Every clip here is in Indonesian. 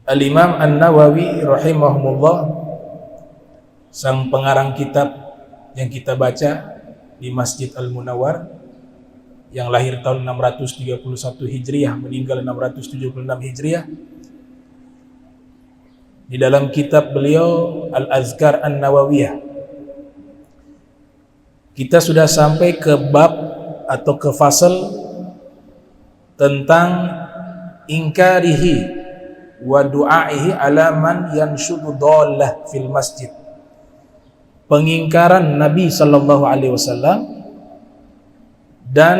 Al-Imam An-Nawawi rahimahumullah, sang pengarang kitab yang kita baca di Masjid Al-Munawwar, yang lahir tahun 631 Hijriah, meninggal 676 Hijriah. Di dalam kitab beliau Al-Azkar An-Nawawiyah, kita sudah sampai ke bab atau ke fasal tentang ingkarihi wa du'aihi ala man yanshudu dhallah fil masjid. Pengingkaran Nabi sallallahu alaihi wasallam dan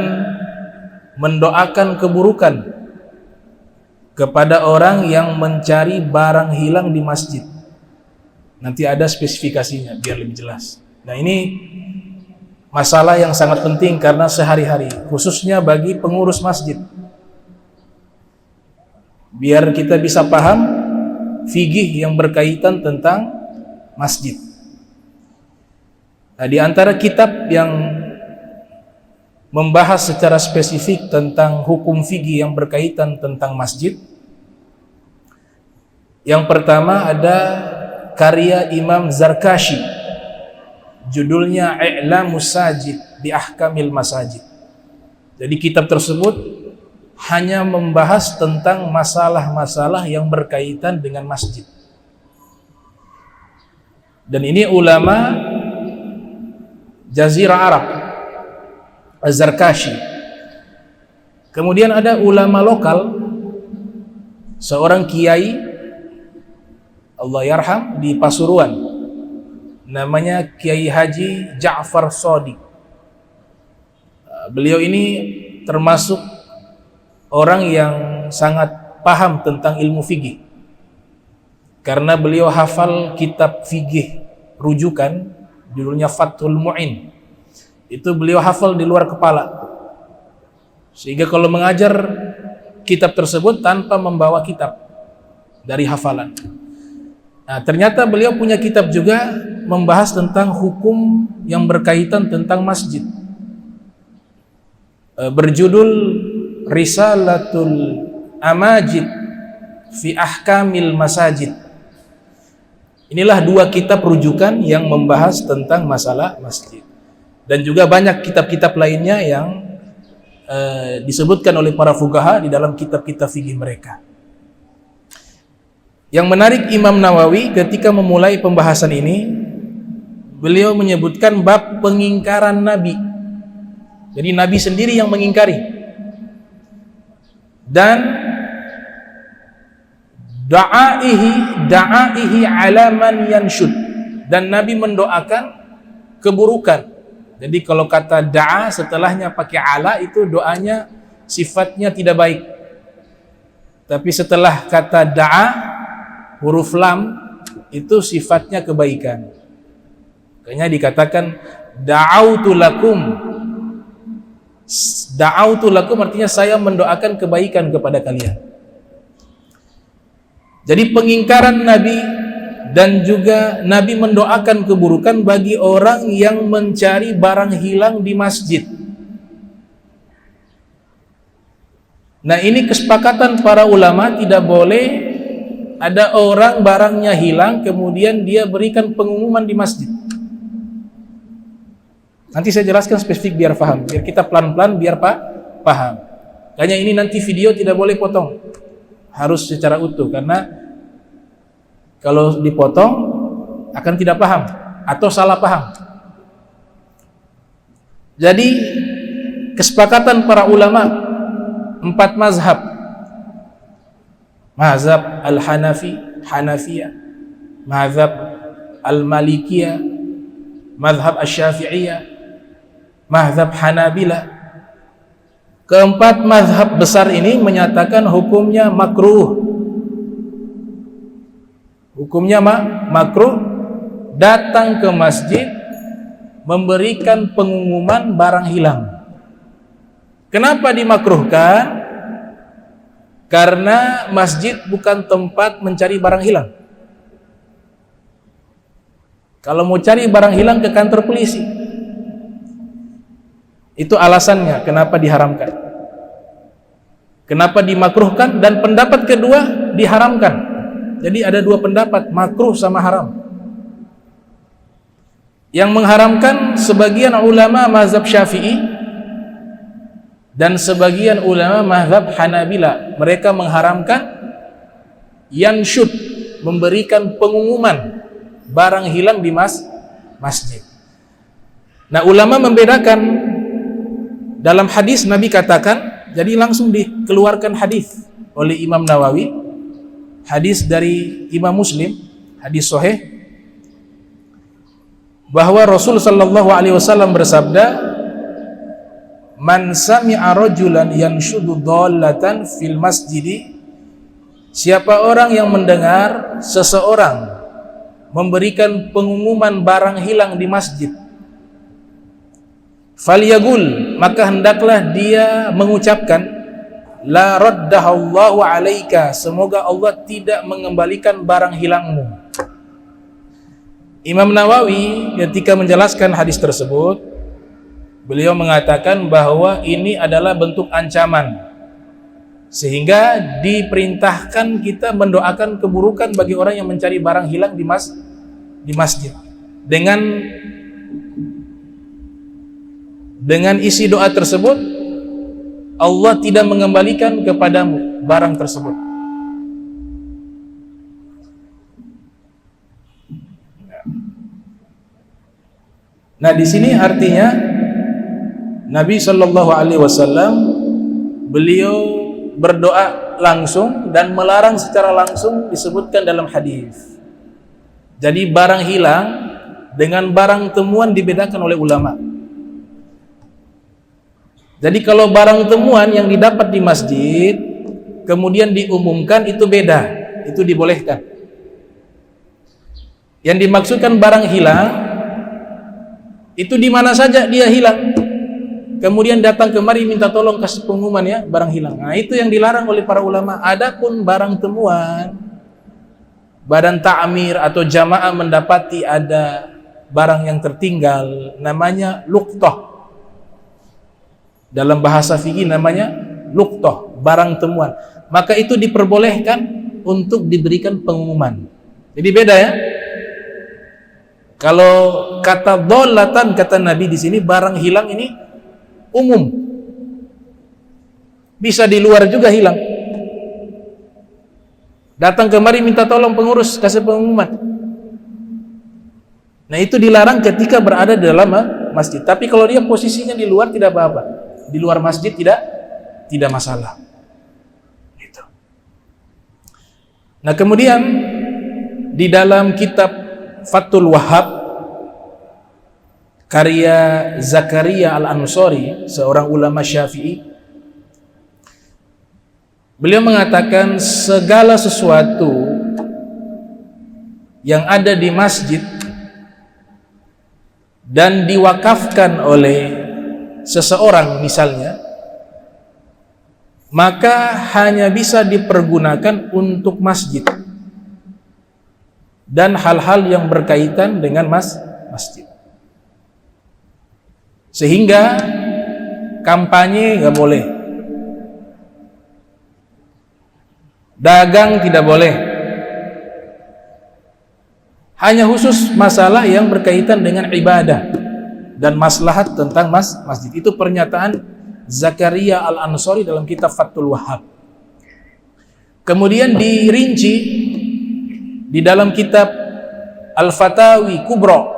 mendoakan keburukan kepada orang yang mencari barang hilang di masjid. Nanti ada spesifikasinya biar lebih jelas. Nah, ini masalah yang sangat penting karena sehari-hari, khususnya bagi pengurus masjid, biar kita bisa paham fikih yang berkaitan tentang masjid. Nah, di antara kitab yang membahas secara spesifik tentang hukum fikih yang berkaitan tentang masjid, yang pertama ada karya Imam Zarkashi, judulnya I'lamus Sajid bi Ahkamil Masajid. Jadi kitab tersebut hanya membahas tentang masalah-masalah yang berkaitan dengan masjid. Dan ini ulama Jazirah Arab, Az-Zarkashi. Kemudian ada ulama lokal, seorang kiai, Allah yarham, di Pasuruan, namanya Kiai Haji Ja'far Shadiq. Beliau ini termasuk orang yang sangat paham tentang ilmu fikih, karena beliau hafal kitab fikih rujukan judulnya Fathul Mu'in. Itu beliau hafal di luar kepala, sehingga kalau mengajar kitab tersebut tanpa membawa kitab dari hafalan. Nah, ternyata beliau punya kitab juga membahas tentang hukum yang berkaitan tentang masjid, berjudul Risalatul Amajid fi Ahkamil Masajid. Inilah dua kitab rujukan yang membahas tentang masalah masjid. Dan juga banyak kitab-kitab lainnya yang disebutkan oleh para fuqaha di dalam kitab-kitab fikih mereka. Yang menarik, Imam Nawawi ketika memulai pembahasan ini, beliau menyebutkan bab pengingkaran Nabi. Jadi Nabi sendiri yang mengingkari. Dan da'aihi ala man yanshud, dan Nabi mendoakan keburukan. Jadi kalau kata da'a setelahnya pakai ala, itu doanya sifatnya tidak baik. Tapi setelah kata da'a huruf lam itu sifatnya kebaikan. Makanya dikatakan da'autu lakum. Da'autu lakum artinya saya mendoakan kebaikan kepada kalian. Jadi pengingkaran Nabi dan juga Nabi mendoakan keburukan bagi orang yang mencari barang hilang di masjid. Nah, ini kesepakatan para ulama, tidak boleh ada orang barangnya hilang kemudian dia berikan pengumuman di masjid. Nanti saya jelaskan spesifik biar paham, biar kita pelan-pelan biar paham. Makanya ini nanti video tidak boleh potong, harus secara utuh, karena kalau dipotong akan tidak paham atau salah paham. Jadi kesepakatan para ulama 4 mazhab, mazhab Al-Hanafi, Hanafiyah, mazhab Al-Malikiyah, mazhab Asy-Syafi'iyah, mazhab Hanabilah. Keempat mazhab besar ini menyatakan hukumnya makruh. Hukumnya makruh datang ke masjid memberikan pengumuman barang hilang. Kenapa dimakruhkan? Karena masjid bukan tempat mencari barang hilang. Kalau mau cari barang hilang ke kantor polisi. Itu alasannya kenapa diharamkan. Kenapa dimakruhkan, dan pendapat kedua diharamkan. Jadi ada dua pendapat, makruh sama haram. Yang mengharamkan sebagian ulama mazhab Syafi'i dan sebagian ulama mazhab Hanabila. Mereka mengharamkan yanshud, memberikan pengumuman barang hilang di masjid. Nah, ulama membedakan. Dalam hadis Nabi katakan, jadi langsung dikeluarkan hadis oleh Imam Nawawi, hadis dari Imam Muslim, hadis sahih, bahwa Rasul sallallahu alaihi wasallam bersabda, "Man sami'a rajulan yanshudu dhallatan fil masjidi," siapa orang yang mendengar seseorang memberikan pengumuman barang hilang di masjid, falyagul, maka hendaklah dia mengucapkan, la raddahallahu alaika, semoga Allah tidak mengembalikan barang hilangmu. Imam Nawawi ketika menjelaskan hadis tersebut, beliau mengatakan bahwa ini adalah bentuk ancaman, sehingga diperintahkan kita mendoakan keburukan bagi orang yang mencari barang hilang di masjid dengan isi doa tersebut, Allah tidak mengembalikan kepadamu barang tersebut. Nah, di sini artinya Nabi Shallallahu Alaihi Wasallam beliau berdoa langsung dan melarang secara langsung disebutkan dalam hadis. Jadi barang hilang dengan barang temuan dibedakan oleh ulama. Jadi kalau barang temuan yang didapat di masjid kemudian diumumkan, itu beda, itu dibolehkan. Yang dimaksudkan barang hilang itu di mana saja dia hilang, kemudian datang kemari minta tolong kasih pengumuman ya barang hilang. Nah, itu yang dilarang oleh para ulama. Adapun barang temuan, badan ta'mir atau jamaah mendapati ada barang yang tertinggal, namanya luqtah. Dalam bahasa fikih namanya luqtah, barang temuan. Maka itu diperbolehkan untuk diberikan pengumuman. Jadi beda ya. Kalau kata dhalatan, kata Nabi di sini barang hilang ini umum. Bisa di luar juga hilang. Datang kemari minta tolong pengurus kasih pengumuman. Nah, itu dilarang ketika berada di dalam masjid. Tapi kalau dia posisinya di luar tidak apa-apa. Di luar masjid tidak masalah. Gitu. Nah, kemudian di dalam kitab Fathul Wahhab karya Zakaria Al-Ansari, seorang ulama Syafi'i, beliau mengatakan segala sesuatu yang ada di masjid dan diwakafkan oleh seseorang misalnya, maka hanya bisa dipergunakan untuk masjid dan hal-hal yang berkaitan dengan masjid. Sehingga kampanye nggak boleh, dagang tidak boleh, hanya khusus masalah yang berkaitan dengan ibadah dan maslahat tentang masjid. Itu pernyataan Zakaria Al-Ansari dalam kitab Fathul Wahhab. Kemudian dirinci di dalam kitab Al-Fatawi Kubra,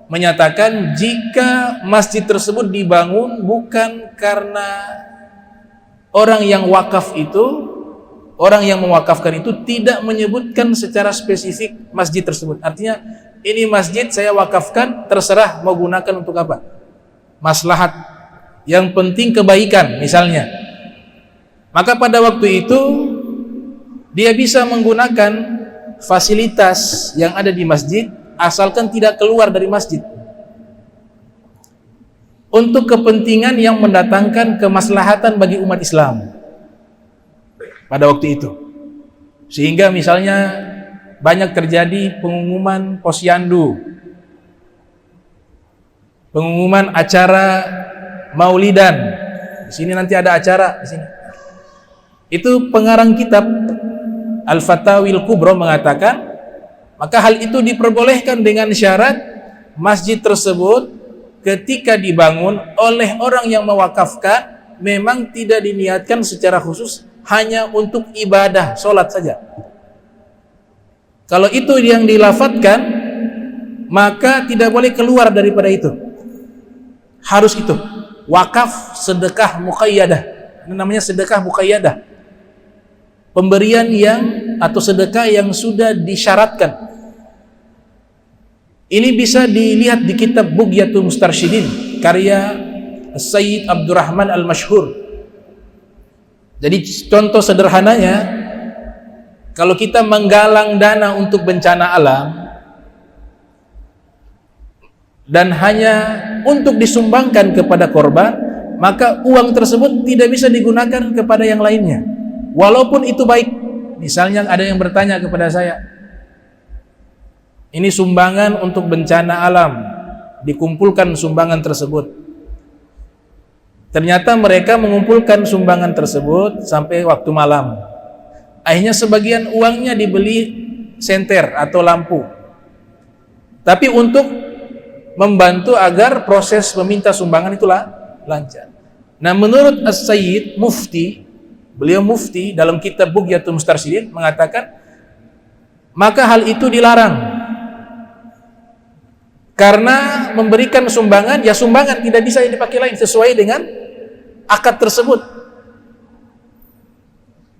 menyatakan jika masjid tersebut dibangun bukan karena orang yang wakaf itu, orang yang mewakafkan itu tidak menyebutkan secara spesifik masjid tersebut. Artinya ini masjid saya wakafkan, terserah mau gunakan untuk apa, maslahat, yang penting kebaikan misalnya. Maka pada waktu itu dia bisa menggunakan fasilitas yang ada di masjid asalkan tidak keluar dari masjid untuk kepentingan yang mendatangkan kemaslahatan bagi umat Islam pada waktu itu. Sehingga misalnya banyak terjadi pengumuman posyandu, pengumuman acara maulidan. Di sini nanti ada acara di sini. Itu pengarang kitab Al-Fatawil Kubra mengatakan, maka hal itu diperbolehkan dengan syarat masjid tersebut ketika dibangun oleh orang yang mewakafkan memang tidak diniatkan secara khusus hanya untuk ibadah, sholat saja. Kalau itu yang dilafadzkan, maka tidak boleh keluar daripada itu. Harus itu. Wakaf sedekah muqayyadah. Ini namanya sedekah muqayyadah. Pemberian yang atau sedekah yang sudah disyaratkan. Ini bisa dilihat di kitab Bughyatul Mustarsyidin karya Sayyid Abdurrahman Al-Masyhur. Jadi contoh sederhananya, kalau kita menggalang dana untuk bencana alam dan hanya untuk disumbangkan kepada korban, maka uang tersebut tidak bisa digunakan kepada yang lainnya, walaupun itu baik. Misalnya ada yang bertanya kepada saya, ini sumbangan untuk bencana alam, dikumpulkan sumbangan tersebut. Ternyata mereka mengumpulkan sumbangan tersebut sampai waktu malam. Akhirnya sebagian uangnya dibeli senter atau lampu. Tapi untuk membantu agar proses meminta sumbangan itu lancar. Nah, menurut As-Sayyid Mufti, beliau mufti dalam kitab Bughyatul Mustarsyidin mengatakan, maka hal itu dilarang. Karena memberikan sumbangan, ya sumbangan tidak bisa dipakai lain sesuai dengan akad tersebut.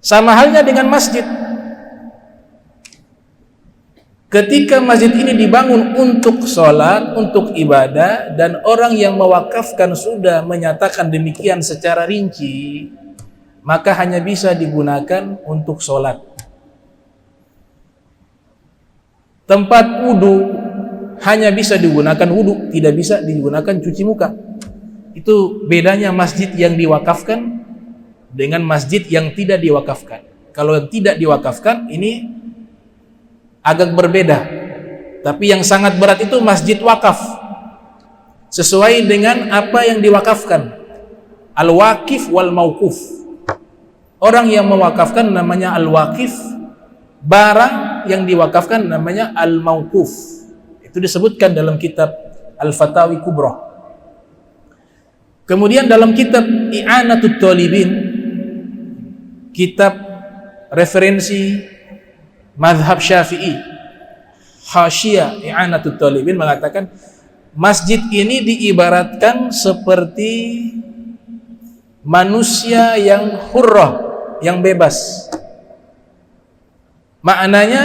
Sama halnya dengan masjid. Ketika masjid ini dibangun untuk sholat, untuk ibadah, dan orang yang mewakafkan sudah menyatakan demikian secara rinci, maka hanya bisa digunakan untuk sholat. Tempat wudhu hanya bisa digunakan wudhu, tidak bisa digunakan cuci muka. Itu bedanya masjid yang diwakafkan dengan masjid yang tidak diwakafkan. Kalau yang tidak diwakafkan ini agak berbeda. Tapi yang sangat berat itu masjid wakaf, sesuai dengan apa yang diwakafkan. Al-Waqif wal Mauquf. Orang yang mewakafkan namanya Al-Waqif, barang yang diwakafkan namanya Al-Mauquf. Itu disebutkan dalam kitab Al-Fatawi Kubra. Kemudian dalam kitab I'anatut Talibin, kitab referensi mazhab Syafi'i, Hasyiyah I'anatut Talibin mengatakan, masjid ini diibaratkan seperti manusia yang hurrah, yang bebas. Maknanya,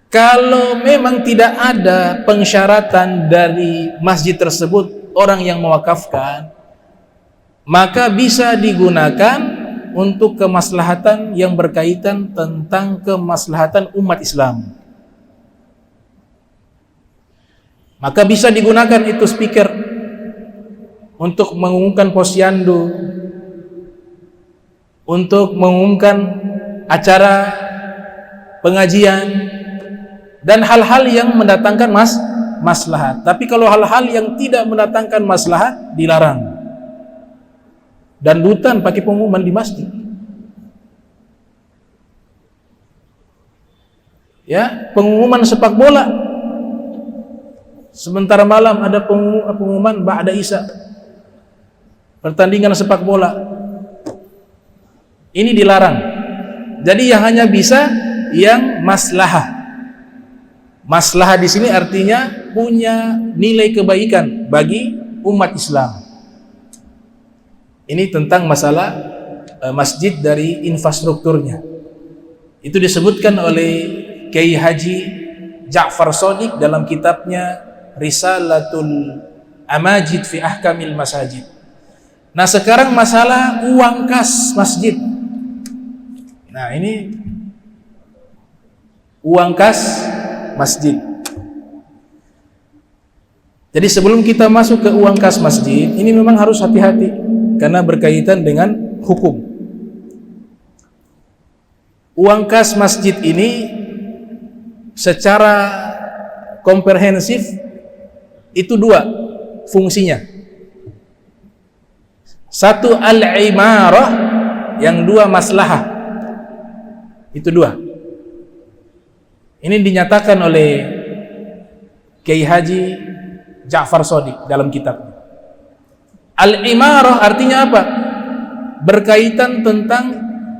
kalau memang tidak ada pensyaratan dari masjid tersebut, orang yang mewakafkan, maka bisa digunakan untuk kemaslahatan yang berkaitan tentang kemaslahatan umat Islam. Maka bisa digunakan itu speaker untuk mengumumkan posyandu, untuk mengumumkan acara pengajian, dan hal-hal yang mendatangkan maslahat. Tapi kalau hal-hal yang tidak mendatangkan maslahat, dilarang. Dan dutan pakai pengumuman di masjid. Ya, pengumuman sepak bola. Sementara malam ada pengumuman ba'da isya, pertandingan sepak bola. Ini dilarang. Jadi yang hanya bisa yang maslahah. Maslahah di sini artinya punya nilai kebaikan bagi umat Islam. Ini tentang masalah masjid dari infrastrukturnya. Itu disebutkan oleh Kiai Haji Ja'far Shadiq dalam kitabnya Risalatul Amajid fi Ahkamil Masajid. Nah, sekarang masalah uang kas masjid. Nah, ini uang kas masjid. Jadi sebelum kita masuk ke uang kas masjid, ini memang harus hati-hati karena berkaitan dengan hukum. Uang kas masjid ini secara komprehensif itu dua fungsinya. Satu al-imarah, yang dua maslahah. Itu dua. Ini dinyatakan oleh Kiai Haji Ja'far Shadiq dalam kitabnya. Al-imarah artinya apa? Berkaitan tentang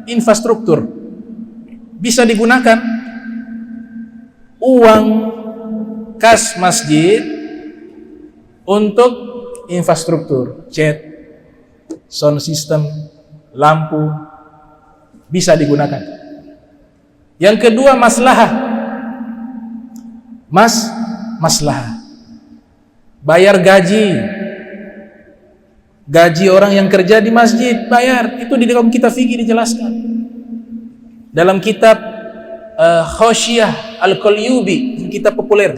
infrastruktur. Bisa digunakan uang kas masjid untuk infrastruktur, cat, sound system, lampu, bisa digunakan. Yang kedua, maslahah. Maslahah. Bayar gaji orang yang kerja di masjid, bayar. Itu di dalam kitab fikih dijelaskan. Dalam kitab Khosyah Al-Qalyubi, kitab populer.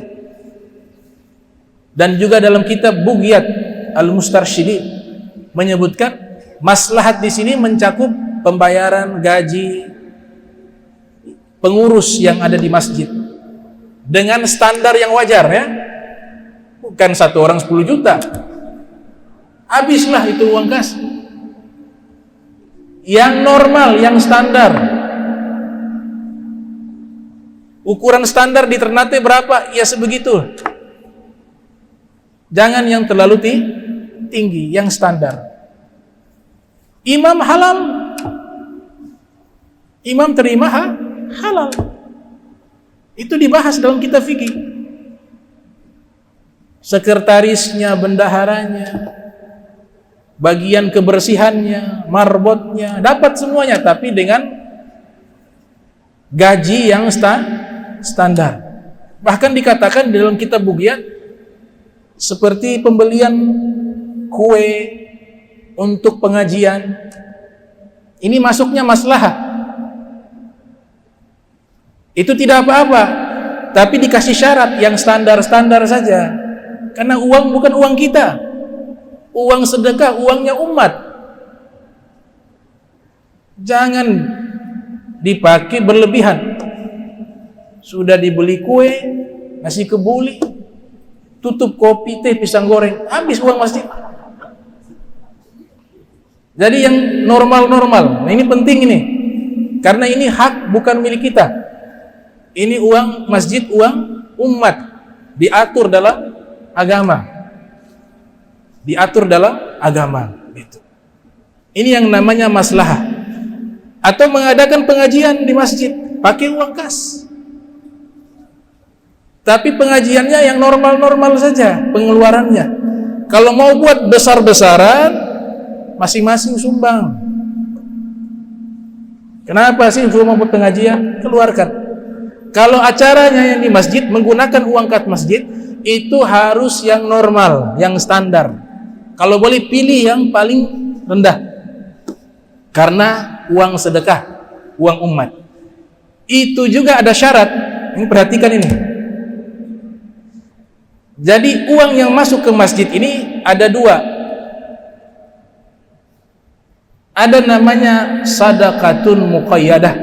Dan juga dalam kitab Bughyat Al-Mustarsyidin menyebutkan maslahat di sini mencakup pembayaran gaji pengurus yang ada di masjid dengan standar yang wajar, ya. Bukan satu orang 10 juta. Habislah itu uang kas. Yang normal, yang standar. Ukuran standar di Ternate berapa? Ya sebegitu. Jangan yang terlalu tinggi, yang standar. Imam halal. Imam terima halal. Itu dibahas dalam kitab fikih. Sekretarisnya, bendaharanya, bagian kebersihannya, marbotnya, dapat semuanya, tapi dengan gaji yang standar. Bahkan dikatakan di dalam kitab Bughyat seperti pembelian kue untuk pengajian, ini masuknya maslahah. Itu tidak apa-apa, tapi dikasih syarat yang standar-standar saja. Karena uang bukan uang kita, uang sedekah, uangnya umat. Jangan dipakai berlebihan. Sudah dibeli kue, nasi kebuli, tutup kopi, teh, pisang goreng, habis uang masjid. Jadi yang normal-normal. Nah, ini penting ini, karena ini hak bukan milik kita. Ini uang masjid, uang umat, diatur dalam agama. Diatur dalam agama. Gitu. Ini yang namanya maslahah. Atau mengadakan pengajian di masjid, pakai uang kas. Tapi pengajiannya yang normal-normal saja pengeluarannya. Kalau mau buat besar-besaran, masing-masing sumbang. Kenapa sih mau buat pengajian? Keluarkan. Kalau acaranya yang di masjid menggunakan uang kas masjid, itu harus yang normal, yang standar. Kalau boleh pilih yang paling rendah. Karena uang sedekah, uang umat. Itu juga ada syarat. Ini perhatikan ini. Jadi uang yang masuk ke masjid ini ada dua. Ada namanya sadaqatun muqayyadah.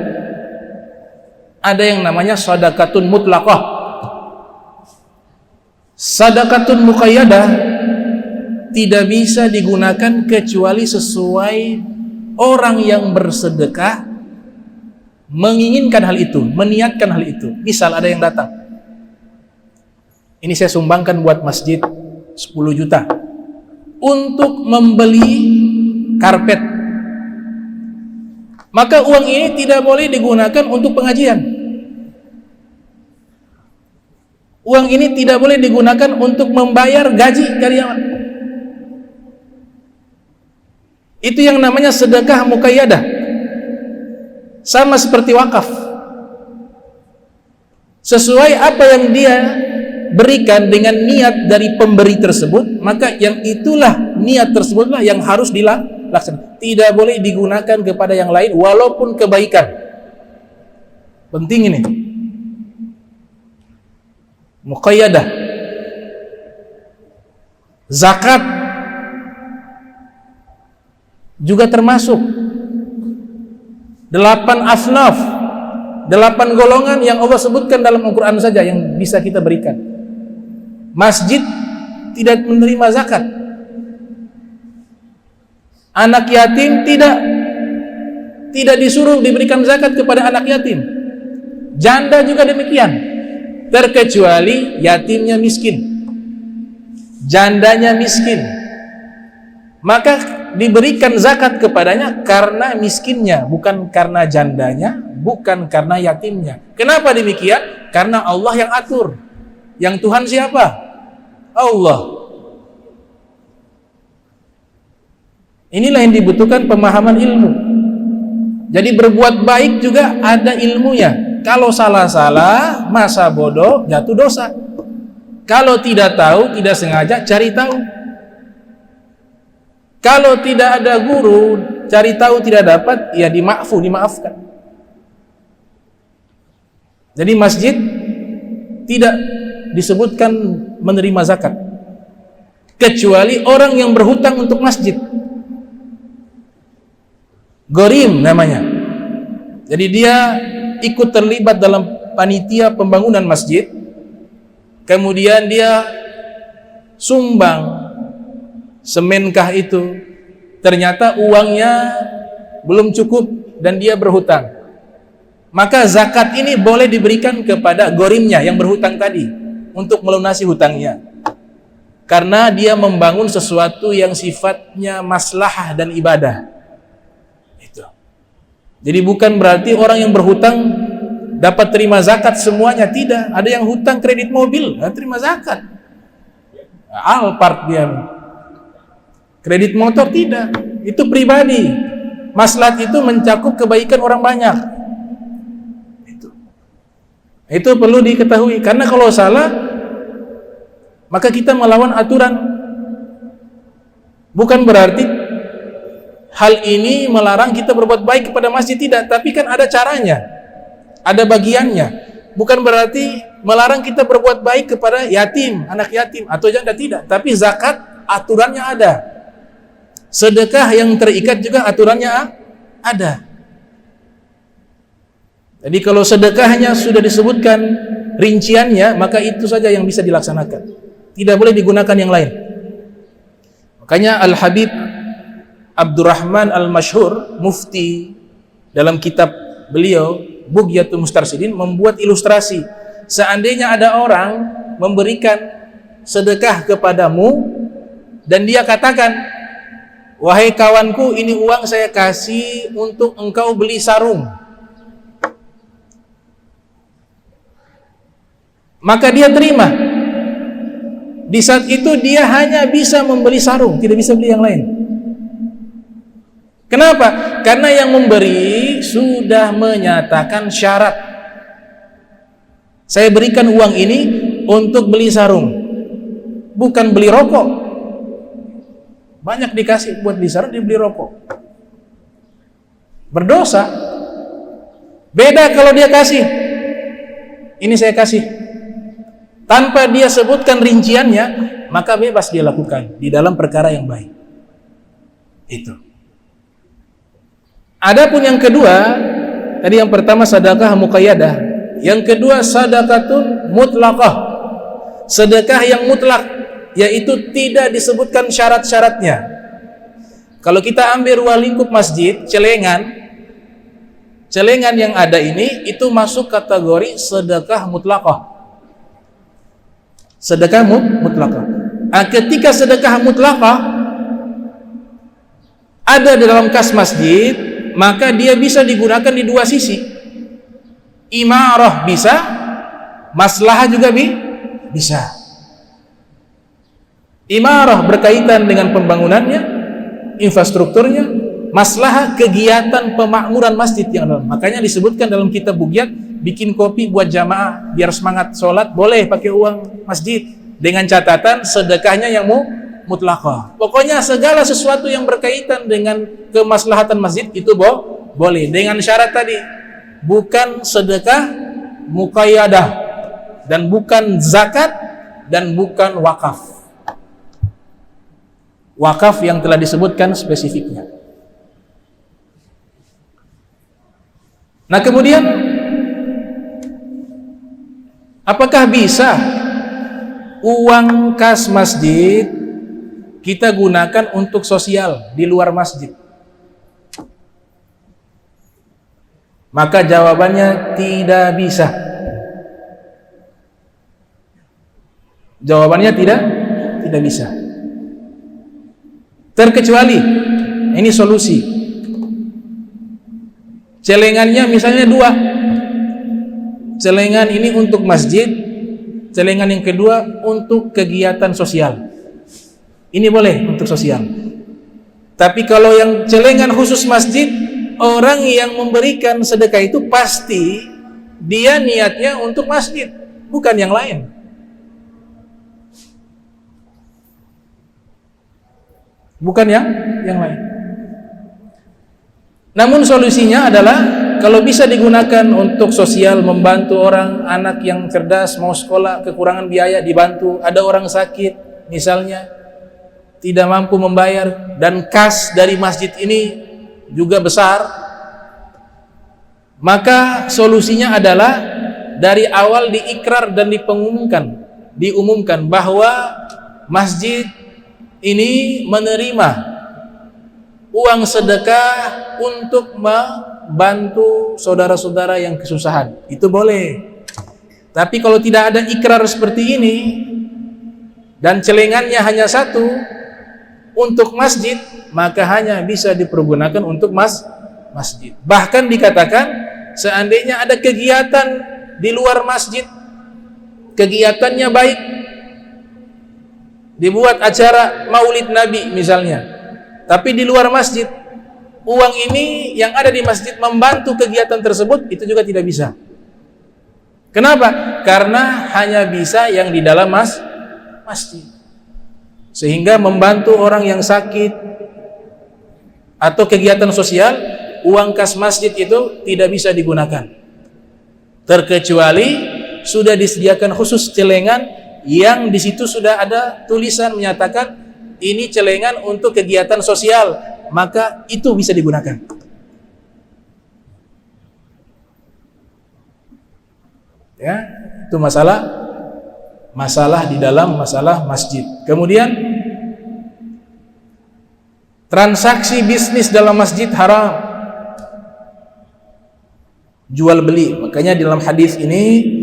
Ada yang namanya sadaqatun mutlaqah. Sadaqatun muqayyadah tidak bisa digunakan kecuali sesuai orang yang bersedekah menginginkan hal itu, meniatkan hal itu. Misal ada yang datang, ini saya sumbangkan buat masjid 10 juta untuk membeli karpet. Maka uang ini tidak boleh digunakan untuk pengajian. Uang ini tidak boleh digunakan untuk membayar gaji karyawan. Itu yang namanya sedekah muqayyadah. Sama seperti wakaf. Sesuai apa yang dia berikan dengan niat dari pemberi tersebut, maka yang itulah niat tersebutlah yang harus dilaksanakan. Tidak boleh digunakan kepada yang lain walaupun kebaikan. Penting ini. Muqayyadah. Zakat juga termasuk 8 asnaf, 8 golongan yang Allah sebutkan dalam Al-Quran saja yang bisa kita berikan. Masjid tidak menerima zakat. Anak yatim tidak. tidak disuruh diberikan zakat kepada anak yatim. Janda juga demikian, terkecuali yatimnya miskin, jandanya miskin, maka diberikan zakat kepadanya karena miskinnya, bukan karena jandanya, bukan karena yatimnya. Kenapa demikian? Karena Allah yang atur. Yang Tuhan siapa? Allah. Inilah yang dibutuhkan pemahaman ilmu. Jadi berbuat baik juga ada ilmunya. Kalau salah-salah, masa bodoh, jatuh dosa. Kalau tidak tahu, tidak sengaja, cari tahu. Kalau tidak ada guru, cari tahu tidak dapat, ya dimaafkan. Jadi masjid tidak disebutkan menerima zakat, kecuali orang yang berhutang untuk masjid. Gharim namanya. Jadi dia ikut terlibat dalam panitia pembangunan masjid, kemudian dia sumbang semenkah itu, ternyata uangnya belum cukup dan dia berhutang, maka zakat ini boleh diberikan kepada gharimnya yang berhutang tadi untuk melunasi hutangnya, karena dia membangun sesuatu yang sifatnya maslahah dan ibadah. Itu. Jadi bukan berarti orang yang berhutang dapat terima zakat semuanya, tidak. Ada yang hutang kredit mobil, terima zakat. Alphard dia. Kredit motor tidak, itu pribadi. Maslahat itu mencakup kebaikan orang banyak. Itu perlu diketahui, karena kalau salah maka kita melawan aturan. Bukan berarti hal ini melarang kita berbuat baik kepada masjid, tidak, tapi kan ada caranya, ada bagiannya. Bukan berarti melarang kita berbuat baik kepada yatim, anak yatim atau janda, tidak, tapi zakat aturannya ada. Sedekah yang terikat juga aturannya ada. Jadi kalau sedekahnya sudah disebutkan rinciannya, maka itu saja yang bisa dilaksanakan. Tidak boleh digunakan yang lain. Makanya Al-Habib Abdurrahman Al-Masyhur, mufti, dalam kitab beliau Bughyatul Mustarsyidin membuat ilustrasi. Seandainya ada orang memberikan sedekah kepadamu dan dia katakan, wahai kawanku, ini uang saya kasih untuk engkau beli sarung. Maka dia terima. Di saat itu dia hanya bisa membeli sarung, tidak bisa beli yang lain. Kenapa? Karena yang memberi sudah menyatakan syarat. Saya berikan uang ini untuk beli sarung, bukan beli rokok. Banyak dikasih buat beli sarung, dia beli rokok. Berdosa. Beda kalau dia kasih, ini saya kasih, tanpa dia sebutkan rinciannya, maka bebas dia lakukan di dalam perkara yang baik. Itu. Adapun yang kedua, tadi yang pertama sedekah muqayyadah, yang kedua sedekatun mutlaqah, sedekah yang mutlak, yaitu tidak disebutkan syarat-syaratnya. Kalau kita ambil ruang lingkup masjid, celengan yang ada ini, itu masuk kategori sedekah mutlaqah. Sedekah mutlaqah. Ketika sedekah mutlaqah ada di dalam kas masjid, maka dia bisa digunakan di dua sisi. Imarah bisa, maslahah juga bisa. Imarah berkaitan dengan pembangunannya, infrastrukturnya, maslahah kegiatan pemakmuran masjid yang dalam. Makanya disebutkan dalam kitab Bughyat, bikin kopi buat jamaah biar semangat sholat, boleh pakai uang masjid, dengan catatan sedekahnya yang mutlaqah. Pokoknya segala sesuatu yang berkaitan dengan kemaslahatan masjid itu boleh, dengan syarat tadi, bukan sedekah muqayyadah, dan bukan zakat, dan bukan wakaf. Wakaf yang telah disebutkan spesifiknya. Nah, kemudian apakah bisa uang kas masjid kita gunakan untuk sosial di luar masjid? Maka jawabannya tidak bisa. Jawabannya tidak bisa. Terkecuali, ini solusi. Celengannya misalnya dua. Celengan ini untuk masjid, celengan yang kedua untuk kegiatan sosial. Ini boleh untuk sosial. Tapi kalau yang celengan khusus masjid, orang yang memberikan sedekah itu pasti dia niatnya untuk masjid, bukan yang lain. Bukan yang lain. Namun solusinya adalah kalau bisa digunakan untuk sosial, membantu orang, anak yang cerdas mau sekolah kekurangan biaya dibantu, ada orang sakit misalnya tidak mampu membayar dan kas dari masjid ini juga besar, maka solusinya adalah dari awal diikrar dan diumumkan bahwa masjid ini menerima uang sedekah untuk membantu saudara-saudara yang kesusahan. Itu boleh. Tapi kalau tidak ada ikrar seperti ini dan celengannya hanya satu untuk masjid, maka hanya bisa dipergunakan untuk masjid. Bahkan dikatakan seandainya ada kegiatan di luar masjid, kegiatannya baik, dibuat acara Maulid Nabi misalnya, tapi di luar masjid, uang ini yang ada di masjid membantu kegiatan tersebut, itu juga tidak bisa. Kenapa? Karena hanya bisa yang di dalam masjid. Sehingga membantu orang yang sakit atau kegiatan sosial, uang kas masjid itu tidak bisa digunakan. Terkecuali sudah disediakan khusus celengan yang di situ sudah ada tulisan menyatakan ini celengan untuk kegiatan sosial, maka itu bisa digunakan. Ya, itu masalah di dalam masalah masjid. Kemudian transaksi bisnis dalam masjid haram, jual beli. Makanya dalam hadis ini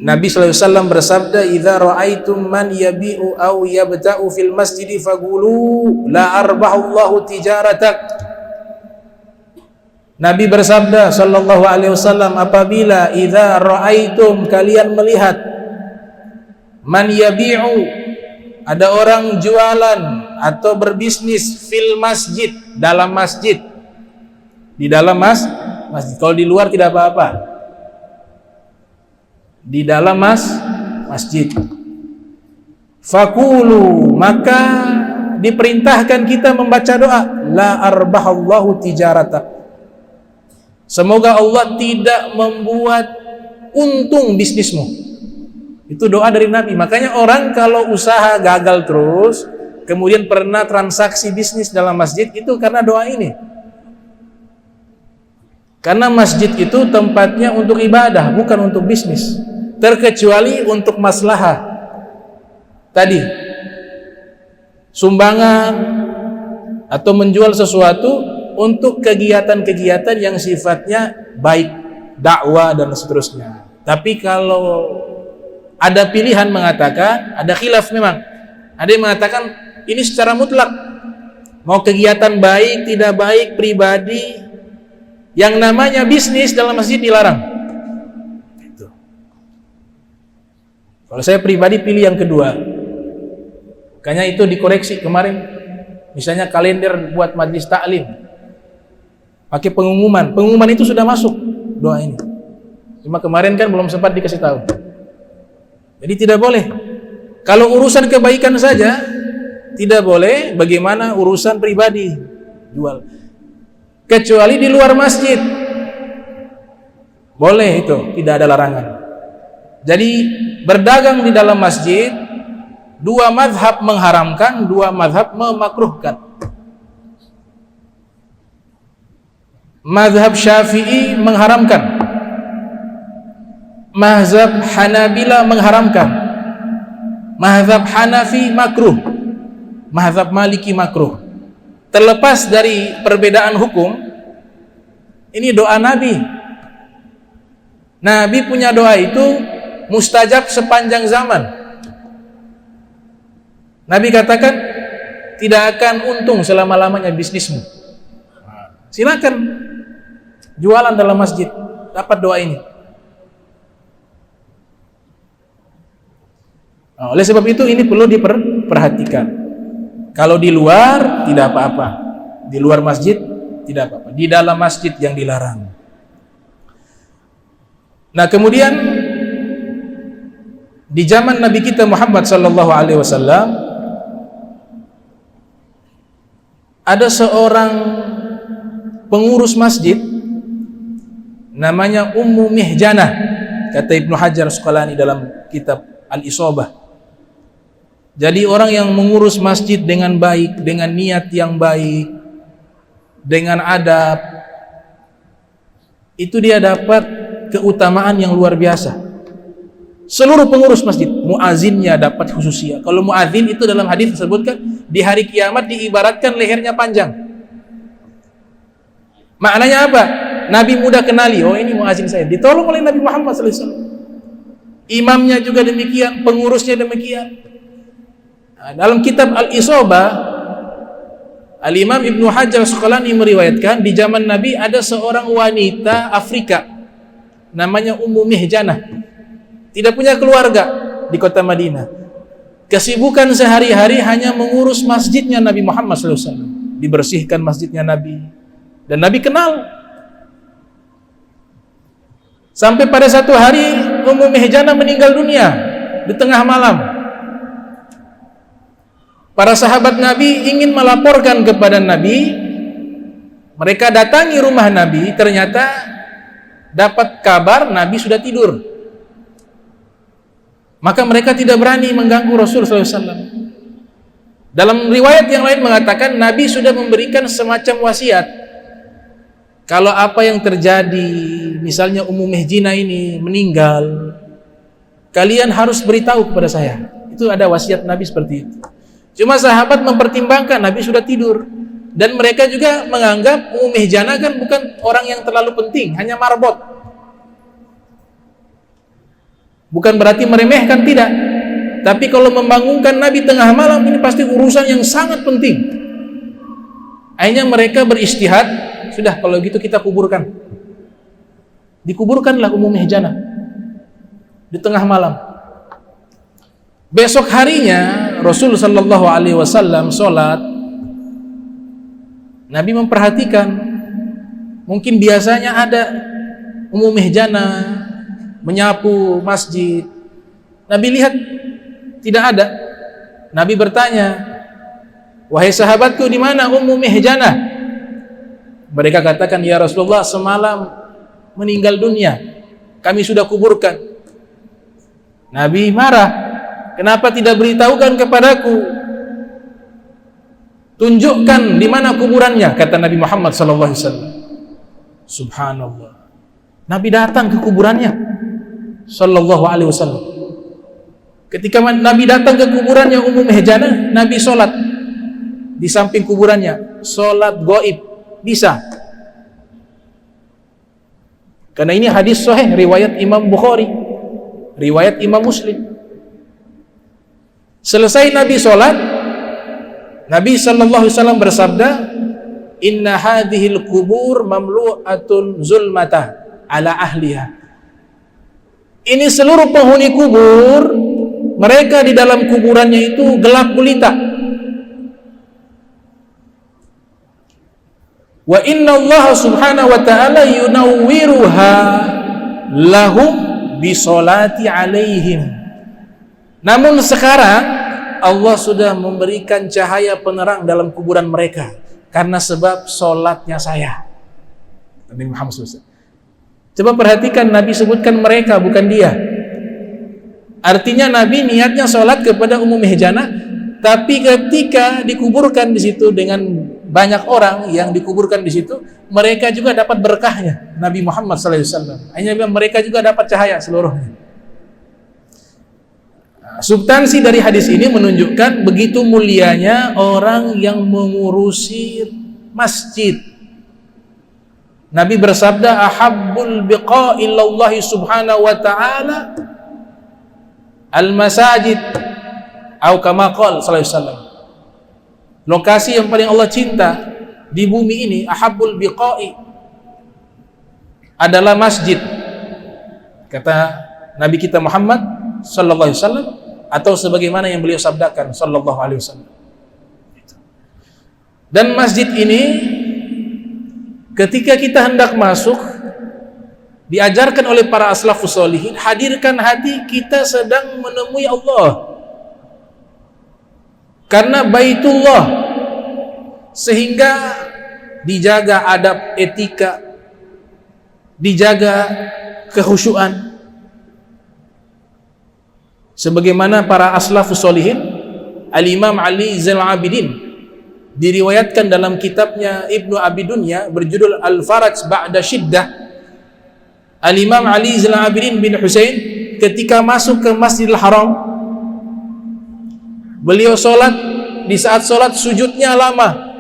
Nabi SAW bersabda, "Idza ra'aitum man yabi'u aw yabta'u fil masjid faqulu la arbahullahu tijaratak." Nabi bersabda sallallahu alaihi wasallam, apabila idza ra'aitum, kalian melihat, man yabi'u, ada orang jualan atau berbisnis fil masjid, dalam masjid, di dalam masjid. Kalau di luar tidak apa-apa, di dalam masjid. Fakulu, maka diperintahkan kita membaca doa, la arbahallahu tijarata, semoga Allah tidak membuat untung bisnismu. Itu doa dari Nabi. Makanya orang kalau usaha gagal terus, kemudian pernah transaksi bisnis dalam masjid, itu karena doa ini. Karena masjid itu tempatnya untuk ibadah, bukan untuk bisnis. Terkecuali untuk maslahah tadi, sumbangan atau menjual sesuatu untuk kegiatan-kegiatan yang sifatnya baik, dakwah dan seterusnya. Tapi kalau ada pilihan mengatakan, ada khilaf memang, ada yang mengatakan ini secara mutlak, mau kegiatan baik, tidak baik, pribadi, yang namanya bisnis dalam masjid dilarang. Kalau saya pribadi pilih yang kedua. Makanya itu dikoreksi kemarin. Misalnya kalender buat majlis taklim, pakai pengumuman. Pengumuman itu sudah masuk doa ini. Cuma kemarin kan belum sempat dikasih tahu. Jadi tidak boleh. Kalau urusan kebaikan saja tidak boleh, bagaimana urusan pribadi jual? Kecuali di luar masjid. Boleh itu, tidak ada larangan. Jadi berdagang di dalam masjid, dua mazhab mengharamkan, dua mazhab memakruhkan. Mazhab Syafi'i mengharamkan, mazhab Hanabila mengharamkan, mazhab Hanafi makruh, mazhab Maliki makruh. Terlepas dari perbedaan hukum, Ini doa Nabi. Nabi punya doa itu mustajab sepanjang zaman. Nabi katakan, tidak akan untung selama-lamanya bisnismu. Silakan jualan dalam masjid, dapat doa ini. Oleh sebab itu ini perlu diperhatikan. Kalau di luar tidak apa-apa, di luar masjid tidak apa-apa, di dalam masjid yang dilarang. Nah, kemudian di zaman Nabi kita Muhammad sallallahu alaihi wasallam ada seorang pengurus masjid namanya Ummu Mihjanah, kata Ibnu Hajar Asqalani dalam kitab Al-Isabah. Jadi orang yang mengurus masjid dengan baik, dengan niat yang baik, dengan adab, itu dia dapat keutamaan yang luar biasa. Seluruh pengurus masjid, muazinnya dapat khususiyah. Kalau muazin itu dalam hadis disebutkan di hari kiamat diibaratkan lehernya panjang. Maknanya apa? Nabi mudah kenali, oh ini muazin saya, ditolong oleh Nabi Muhammad SAW. Imamnya juga demikian, pengurusnya demikian. Dalam kitab Al-Isabah, Al-Imam Ibnu Hajar Asqalani meriwayatkan di zaman Nabi ada seorang wanita Afrika namanya Ummu Mihjanah, tidak punya keluarga di kota Madinah. Kesibukan sehari-hari hanya mengurus masjidnya Nabi Muhammad SAW, dibersihkan masjidnya Nabi, dan Nabi kenal. Sampai pada satu hari Ummu Mihjanah meninggal dunia di tengah malam. Para sahabat Nabi ingin melaporkan kepada Nabi. Mereka datangi rumah Nabi, ternyata dapat kabar Nabi sudah tidur. Maka mereka tidak berani mengganggu Rasul SAW. Dalam riwayat yang lain mengatakan Nabi sudah memberikan semacam wasiat. Kalau apa yang terjadi, misalnya Ummu Mihjanah ini meninggal, kalian harus beritahu kepada saya. Itu ada wasiat Nabi seperti itu. Cuma sahabat mempertimbangkan Nabi sudah tidur, dan mereka juga menganggap Ummu Mihjanah kan bukan orang yang terlalu penting, hanya marbot. Bukan berarti meremehkan, tidak. Tapi kalau membangunkan Nabi tengah malam ini pasti urusan yang sangat penting. Akhirnya mereka beristihad, sudah kalau gitu kita kuburkan. Dikuburkanlah Ummu Mihjanah di tengah malam. Besok harinya Rasul sallallahu alaihi wasallam sholat. Nabi memperhatikan, mungkin biasanya ada Ummu Mihjanah menyapu masjid. Nabi lihat tidak ada. Nabi bertanya, wahai sahabatku, di mana Ummu Mihjanah? Mereka katakan, ya Rasulullah, semalam meninggal dunia, kami sudah kuburkan. Nabi marah. Kenapa tidak beritahukan kepadaku? Tunjukkan di mana kuburannya, kata Nabi Muhammad SAW. Subhanallah. Nabi datang ke kuburannya Sallallahu Alaihi Wasallam. Ketika Nabi datang ke kuburannya Ummu Mihjanah, Nabi sholat di samping kuburannya, sholat gaib bisa. Karena ini hadis sahih riwayat Imam Bukhari, riwayat Imam Muslim. Selesai Nabi sholat, Nabi sallallahu alaihi wasallam bersabda, inna hadhil kubur mamlu'atun zulmata ala ahliha. Ini seluruh penghuni kubur, mereka di dalam kuburannya itu gelap gulita. Wa inna Allah subhanahu wa ta'ala yunawwiruha lahum bisolati alaihim. Namun sekarang Allah sudah memberikan cahaya penerang dalam kuburan mereka karena sebab sholatnya saya. Nabi Muhammad SAW. Coba perhatikan, Nabi sebutkan mereka, bukan dia. Artinya Nabi niatnya sholat kepada Ummu Mihjanah, tapi ketika dikuburkan di situ dengan banyak orang yang dikuburkan di situ, mereka juga dapat berkahnya Nabi Muhammad SAW. Hanya mereka juga dapat cahaya seluruhnya. Substansi dari hadis ini menunjukkan begitu mulianya orang yang mengurusi masjid. Nabi bersabda, ahabbul biqa'i illallahi subhanahu wa ta'ala al-masajid, atau kama qala sallallahu alaihi wasallam. Lokasi yang paling Allah cinta di bumi ini, ahabbul biqa'i, adalah masjid, kata Nabi kita Muhammad sallallahu alaihi wasallam, atau sebagaimana yang beliau sabdakan sallallahu alaihi wasallam. Dan masjid ini ketika kita hendak masuk, diajarkan oleh para aslafus sholihin, hadirkan hati kita sedang menemui Allah, karena Baitullah, sehingga dijaga adab etika, dijaga kehusyuan. Sebagaimana para aslafus sholihin, Al-Imam Ali Zainal Abidin diriwayatkan dalam kitabnya Ibnu Abi Dunya berjudul Al-Faraj Ba'da Syiddah, Al-Imam Ali Zainal Abidin bin Husain ketika masuk ke Masjidil Haram, beliau sholat, di saat sholat sujudnya lama.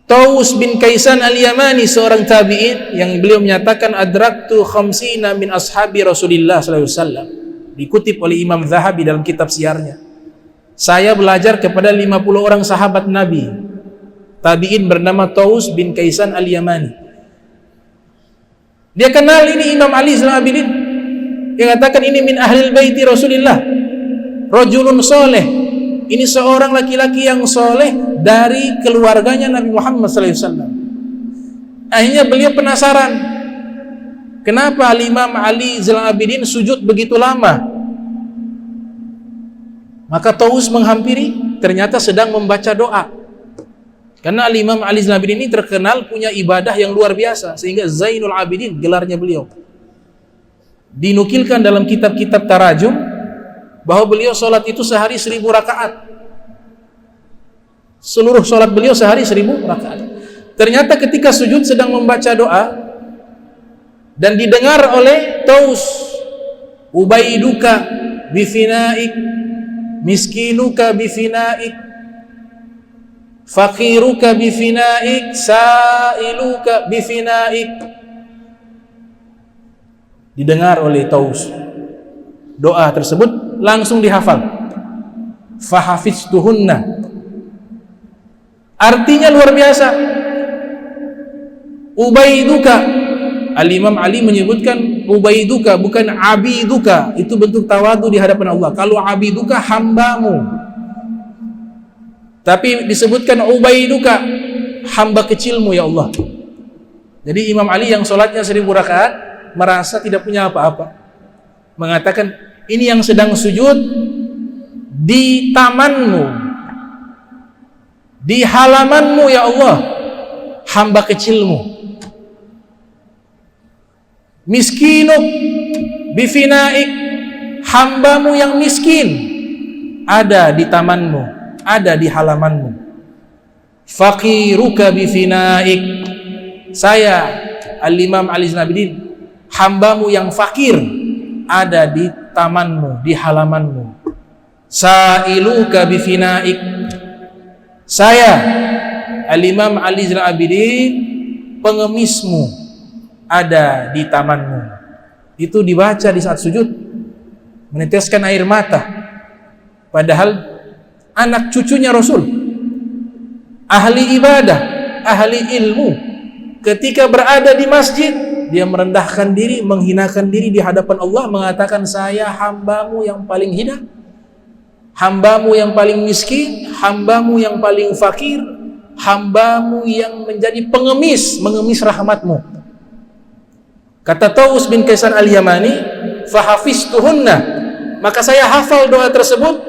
Taus bin Kaisan Al-Yamani, seorang tabi'in, yang beliau menyatakan adraktu khamsina min ashabi Rasulillah sallallahu alaihi wasallam, dikutip oleh Imam Zahabi dalam kitab siarnya, saya belajar kepada 50 orang sahabat Nabi. Tabi'in bernama Taus bin Kaisan Al-Yamani. Dia kenal ini Imam Ali Zainal Abidin. Dia katakan ini min ahlil baiti Rasulillah, rajulun soleh. Ini seorang laki-laki yang soleh dari keluarganya Nabi Muhammad SAW. Akhirnya beliau penasaran, kenapa Imam Ali Zainal Abidin sujud begitu lama? Maka Taus menghampiri, ternyata sedang membaca doa. Karena Imam Ali Zainal Abidin ini terkenal punya ibadah yang luar biasa, sehingga Zainul Abidin gelarnya beliau. Dinukilkan dalam kitab-kitab tarajum bahwa beliau sholat itu sehari 1000 rakaat. Seluruh sholat beliau sehari 1000 rakaat. Ternyata ketika sujud sedang membaca doa dan didengar oleh Taus, ubaiduka bifinaik, miskinuka bifinaik, faqiruka bifinaik, sailuka bifinaik. Didengar oleh Taus doa tersebut, langsung dihafal. Fahafiztuhunna, artinya luar biasa. Ubaiduka, Al-Imam Ali menyebutkan ubaiduka, bukan abiduka. Itu bentuk tawadu di hadapan Allah. Kalau abiduka, hambamu. Tapi disebutkan ubaiduka, hamba kecilmu ya Allah. Jadi Imam Ali yang sholatnya 1000 rakaat merasa tidak punya apa-apa, mengatakan ini yang sedang sujud di tamanmu, di halamanmu ya Allah, hamba kecilmu. Miskinuk bifinaik, hambamu yang miskin ada di tamanmu, ada di halamanmu. Faqiruka bifinaik, saya Al-Imam Ali Zainal Abidin, hambamu yang fakir ada di tamanmu, di halamanmu. Sailuka bifinaik, saya Al-Imam Ali Zainal Abidin, pengemismu ada di tamanmu. Itu dibaca di saat sujud, meneteskan air mata. Padahal anak cucunya Rasul, ahli ibadah, ahli ilmu, ketika berada di masjid, dia merendahkan diri, menghinakan diri di hadapan Allah, mengatakan saya hambamu yang paling hina, hambamu yang paling miskin, hambamu yang paling fakir, hambamu yang menjadi pengemis, mengemis rahmatmu. Kata Taus bin Kaisan Al-Yamani, fahafiztuhunna, maka saya hafal doa tersebut,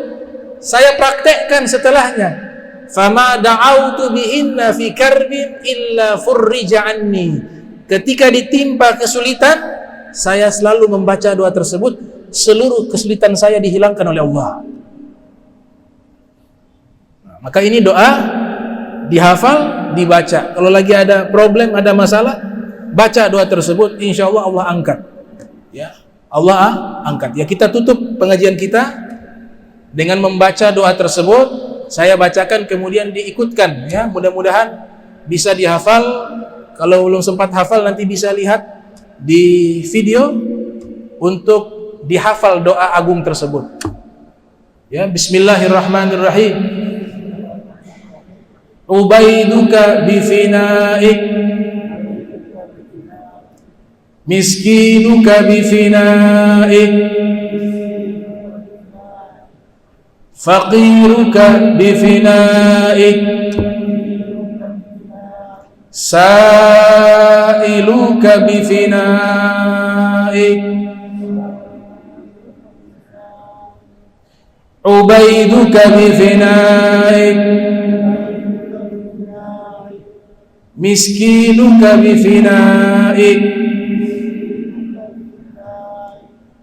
saya praktekkan setelahnya. Fama da'autu bihinna fi karbin illa furrija anni, ketika ditimpa kesulitan, saya selalu membaca doa tersebut, seluruh kesulitan saya dihilangkan oleh Allah. Maka ini doa dihafal, dibaca. Kalau lagi ada problem, ada masalah, baca doa tersebut, insya Allah Allah angkat. Ya, Allah angkat. Ya, kita tutup pengajian kita dengan membaca doa tersebut. Saya bacakan kemudian diikutkan. Ya, mudah-mudahan bisa dihafal. Kalau belum sempat hafal nanti bisa lihat di video untuk dihafal doa agung tersebut. Ya, bismillahirrahmanirrahim. Ubaiduka bifinaik, miskinuka bifinaik, faqiruka bifinaik, sailuka bifinaik, ubaiduka bifinaik, miskinuka bifinaik,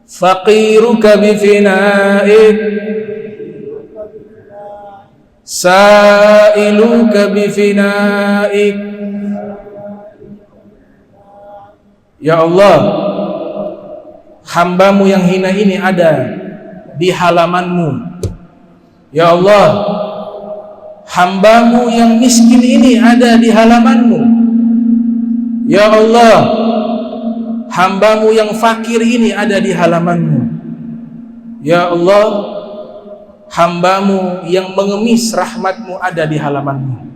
faqiruka bifinaik, sailuka bifinaik. Ya Allah, hambamu yang hina ini ada di halamanmu. Ya Allah, hambamu yang miskin ini ada di halamanmu. Ya Allah, hambamu yang fakir ini ada di halamanmu. Ya Allah, hambamu yang mengemis rahmatmu ada di halamanmu.